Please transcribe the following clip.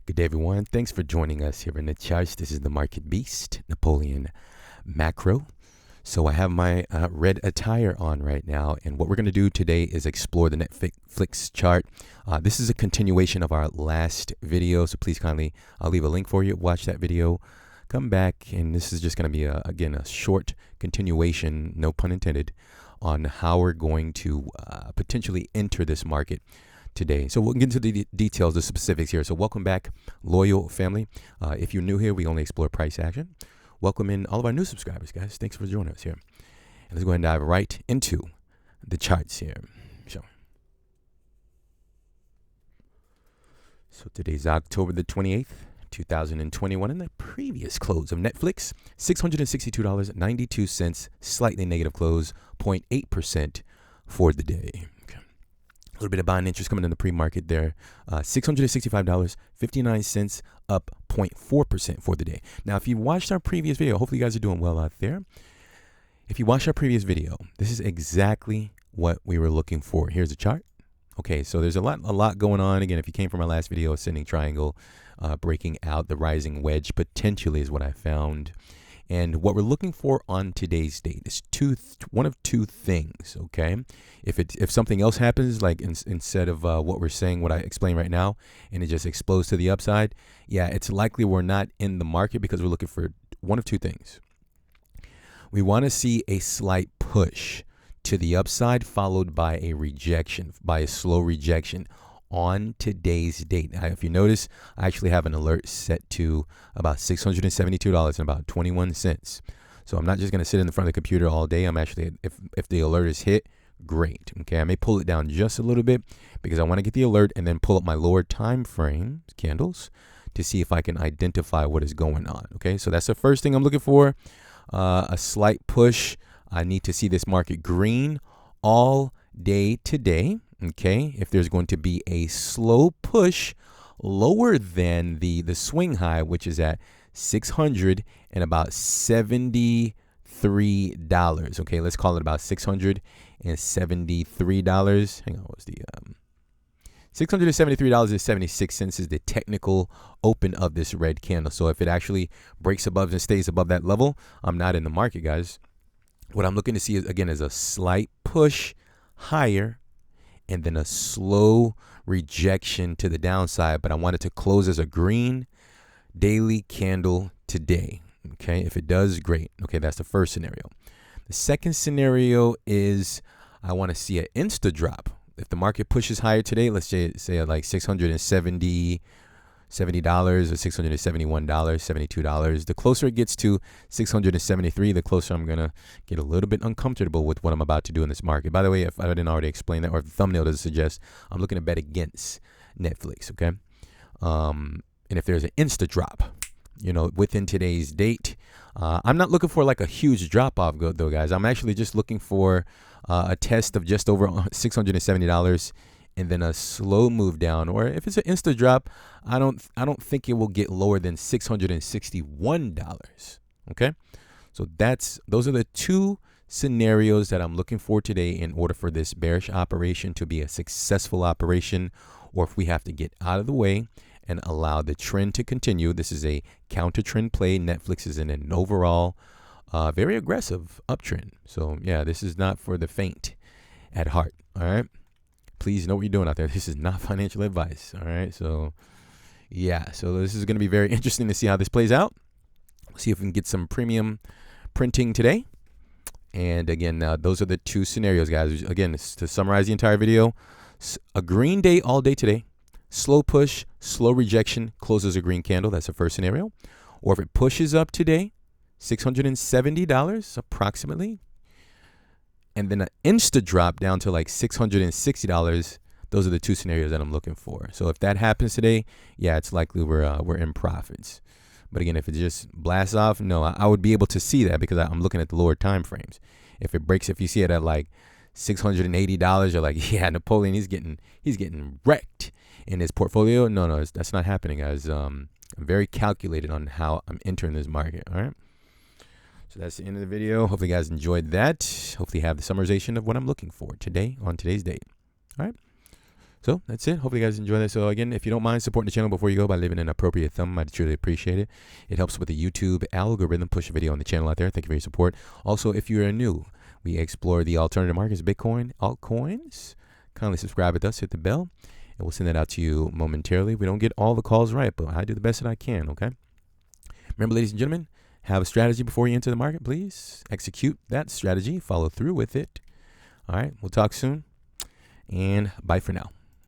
Good day, everyone. Thanks for joining us here in the charts. This is the Market Beast, Napoleon Macro. So I have my red attire on right now, and what we're going to do today is explore the Nflx chart. This is a continuation of our last video, so please kindly, I'll leave a link for you. Watch that video, come back, and this is just going to be, again, a short continuation, no pun intended, on how we're going to potentially enter this market today. So we'll get into the details, the specifics here. So welcome back, loyal family. If you're new here, we only explore price action. Welcome in all of our new subscribers, guys. Thanks for joining us here. And let's go ahead and dive right into the charts here. So today's October the 28th, 2021, and the previous close of Nflx, $662.92, slightly negative close, 0.8% for the day. A little bit of buying interest coming in the pre-market there. $665.59, up 0.4% for the day. Now, if you watched our previous video, hopefully you guys are doing well out there. If you watched our previous video, this is exactly what we were looking for. Here's the chart. Okay, so there's a lot going on. Again, if you came from our last video, ascending triangle, breaking out the rising wedge potentially is what I found. And what we're looking for on today's date is one of two things, okay? If something else happens, like instead of what we're saying, what I explained right now, and it just explodes to the upside, yeah, it's likely we're not in the market because we're looking for one of two things. We want to see a slight push to the upside followed by a rejection, by a slow rejection on today's date. Now, if you notice, I actually have an alert set to about $672 and about 21 cents. So I'm not just going to sit in the front of the computer all day. I'm actually, if the alert is hit, great. Okay, I may pull it down just a little bit because I want to get the alert and then pull up my lower time frame candles to see if I can identify what is going on. Okay, so that's the first thing I'm looking for. A slight push. I need to see this market green all day today. Okay, if there's going to be a slow push lower than the swing high, which is at $673. Okay, let's call it about $673. Hang on, what's the $673.76 is the technical open of this red candle. So if it actually breaks above and stays above that level, I'm not in the market, guys. What I'm looking to see is, again, is a slight push higher and then a slow rejection to the downside, but I want it to close as a green daily candle today. Okay, if it does, great. Okay, that's the first scenario. The second scenario is I want to see an insta drop. If the market pushes higher today, let's say at like $670 or $671, $72. The closer it gets to 673, the closer I'm gonna get a little bit uncomfortable with what I'm about to do in this market. By the way, if I didn't already explain that, or if the thumbnail doesn't suggest, I'm looking to bet against Nflx. Okay, and if there's an insta drop, you know, within today's date, I'm not looking for like a huge drop off though, guys. I'm actually just looking for a test of just over $670. And then a slow move down, or if it's an insta drop, I don't think it will get lower than $661. Okay, so those are the two scenarios that I'm looking for today in order for this bearish operation to be a successful operation, or if we have to get out of the way and allow the trend to continue. This is a counter trend play. Nflx is in an overall very aggressive uptrend. So yeah, this is not for the faint at heart. All right. Please know what you're doing out there. This is not financial advice. All right. So, yeah. So this is going to be very interesting to see how this plays out. See if we can get some premium printing today. And again, those are the two scenarios, guys. Again, to summarize the entire video, a green day all day today. Slow push, slow rejection, closes a green candle. That's the first scenario. Or if it pushes up today, $670 approximately. And then an insta drop down to like $660. Those are the two scenarios that I'm looking for. So if that happens today, yeah, it's likely we're in profits. But again, if it just blasts off, no, I would be able to see that because I'm looking at the lower time frames. If it breaks, if you see it at like $680, you're like, yeah, Napoleon, he's getting wrecked in his portfolio. No, that's not happening, guys. I'm very calculated on how I'm entering this market. All right. So that's the end of the video. Hopefully you guys enjoyed that. Hopefully you have the summarization of what I'm looking for today on today's date. All right. So that's it. Hopefully you guys enjoy this. So again, if you don't mind supporting the channel before you go by leaving an appropriate thumb, I'd truly appreciate it. It helps with the YouTube algorithm, push a video on the channel out there. Thank you for your support. Also, if you are new, we explore the alternative markets, Bitcoin, altcoins. Kindly subscribe with us, hit the bell, and we'll send that out to you momentarily. We don't get all the calls right, but I do the best that I can, okay? Remember, ladies and gentlemen, have a strategy before you enter the market, please. Execute that strategy. Follow through with it. All right, we'll talk soon, and bye for now.